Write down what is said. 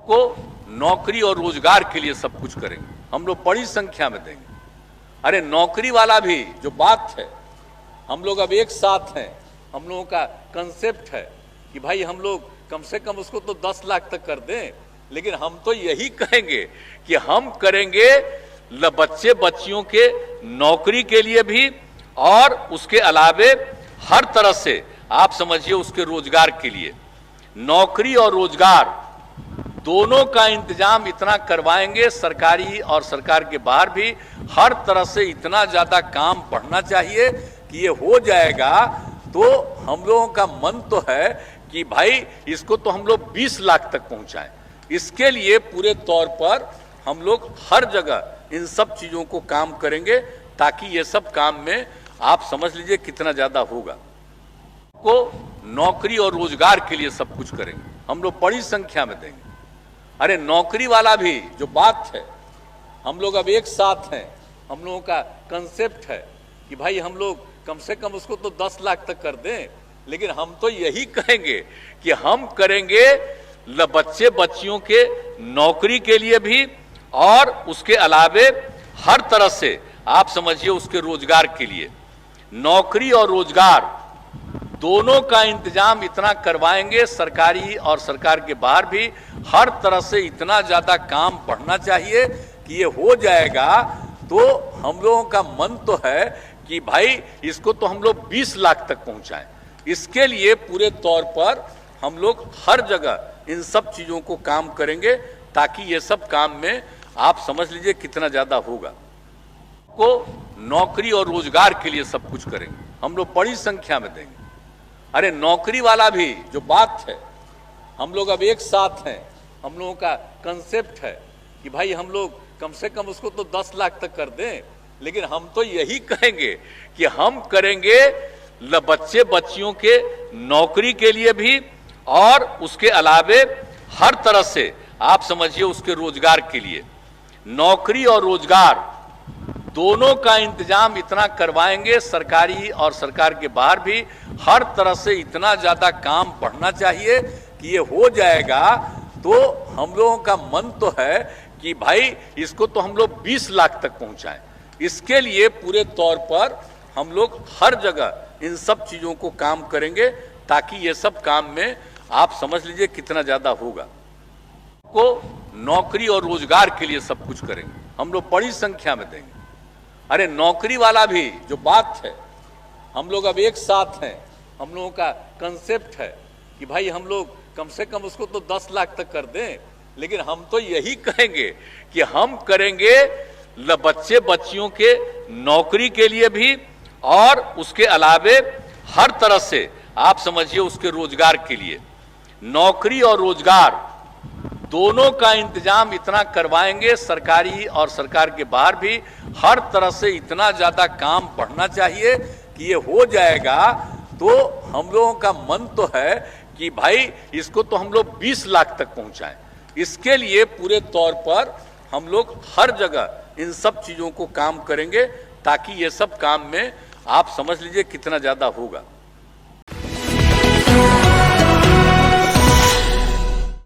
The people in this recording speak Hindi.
को नौकरी और रोजगार के लिए सब कुछ करेंगे, हम लोग बड़ी संख्या में देंगे। अरे नौकरी वाला भी जो बात है, हम लोग अब एक साथ हैं। हम लोगों का कंसेप्ट है कि भाई हम लोग कम से कम उसको तो 10 लाख तक कर दें, लेकिन हम तो यही कहेंगे कि हम करेंगे बच्चे बच्चियों के नौकरी के लिए भी, और उसके अलावे हर तरह से आप समझिए उसके रोजगार के लिए। नौकरी और रोजगार दोनों का इंतजाम इतना करवाएंगे, सरकारी और सरकार के बाहर भी हर तरह से इतना ज्यादा काम बढ़ना चाहिए कि ये हो जाएगा। तो हम लोगों का मन तो है कि भाई इसको तो हम लोग 20 लाख तक पहुंचाएं। इसके लिए पूरे तौर पर हम लोग हर जगह इन सब चीजों को काम करेंगे, ताकि ये सब काम में आप समझ लीजिए कितना ज्यादा होगा। को नौकरी और रोजगार के लिए सब कुछ करेंगे, हम लोग बड़ी संख्या में देंगे। अरे नौकरी वाला भी जो बात है, हम लोग अब एक साथ हैं। हम लोगों का कंसेप्ट है कि भाई हम लोग कम से कम उसको तो 10 लाख तक कर दें, लेकिन हम तो यही कहेंगे कि हम करेंगे बच्चे बच्चियों के नौकरी के लिए भी, और उसके अलावे हर तरह से आप समझिए उसके रोजगार के लिए। नौकरी और रोजगार दोनों का इंतजाम इतना करवाएंगे, सरकारी और सरकार के बाहर भी हर तरह से इतना ज्यादा काम बढ़ना चाहिए कि ये हो जाएगा। तो हम लोगों का मन तो है कि भाई इसको तो हम लोग 20 लाख तक पहुंचाएं। इसके लिए पूरे तौर पर हम लोग हर जगह इन सब चीजों को काम करेंगे, ताकि ये सब काम में आप समझ लीजिए कितना ज्यादा होगा। को नौकरी और रोजगार के लिए सब कुछ करेंगे, हम लोग बड़ी संख्या में देंगे। अरे नौकरी वाला भी जो बात है, हम लोग अब एक साथ हैं। हम लोगों का कंसेप्ट है कि भाई हम लोग कम से कम उसको तो 10 लाख तक कर दें, लेकिन हम तो यही कहेंगे कि हम करेंगे बच्चे बच्चियों के नौकरी के लिए भी, और उसके अलावे हर तरह से आप समझिए उसके रोजगार के लिए। नौकरी और रोजगार दोनों का इंतजाम इतना करवाएंगे, सरकारी और सरकार के बाहर भी हर तरह से इतना ज्यादा काम बढ़ना चाहिए कि ये हो जाएगा। तो हम लोगों का मन तो है कि भाई इसको तो हम लोग 20 लाख तक पहुंचाएं। इसके लिए पूरे तौर पर हम लोग हर जगह इन सब चीजों को काम करेंगे, ताकि ये सब काम में आप समझ लीजिए कितना ज्यादा होगा। को नौकरी और रोजगार के लिए सब कुछ करेंगे, हम लोग बड़ी संख्या में देंगे। अरे नौकरी वाला भी जो बात है, हम लोग अब एक साथ हैं। हम लोगों का कंसेप्ट है कि भाई हम लोग कम से कम उसको तो 10 लाख तक कर दें, लेकिन हम तो यही कहेंगे कि हम करेंगे बच्चे बच्चियों के नौकरी के लिए भी, और उसके अलावे हर तरह से आप समझिए उसके रोजगार के लिए। नौकरी और रोजगार दोनों का इंतजाम इतना करवाएंगे, सरकारी और सरकार के बाहर भी हर तरह से इतना ज्यादा काम बढ़ना चाहिए कि ये हो जाएगा। तो हम लोगों का मन तो है कि भाई इसको तो हम लोग 20 लाख तक पहुंचाएं। इसके लिए पूरे तौर पर हम लोग हर जगह इन सब चीजों को काम करेंगे, ताकि ये सब काम में आप समझ लीजिए कितना ज्यादा होगा।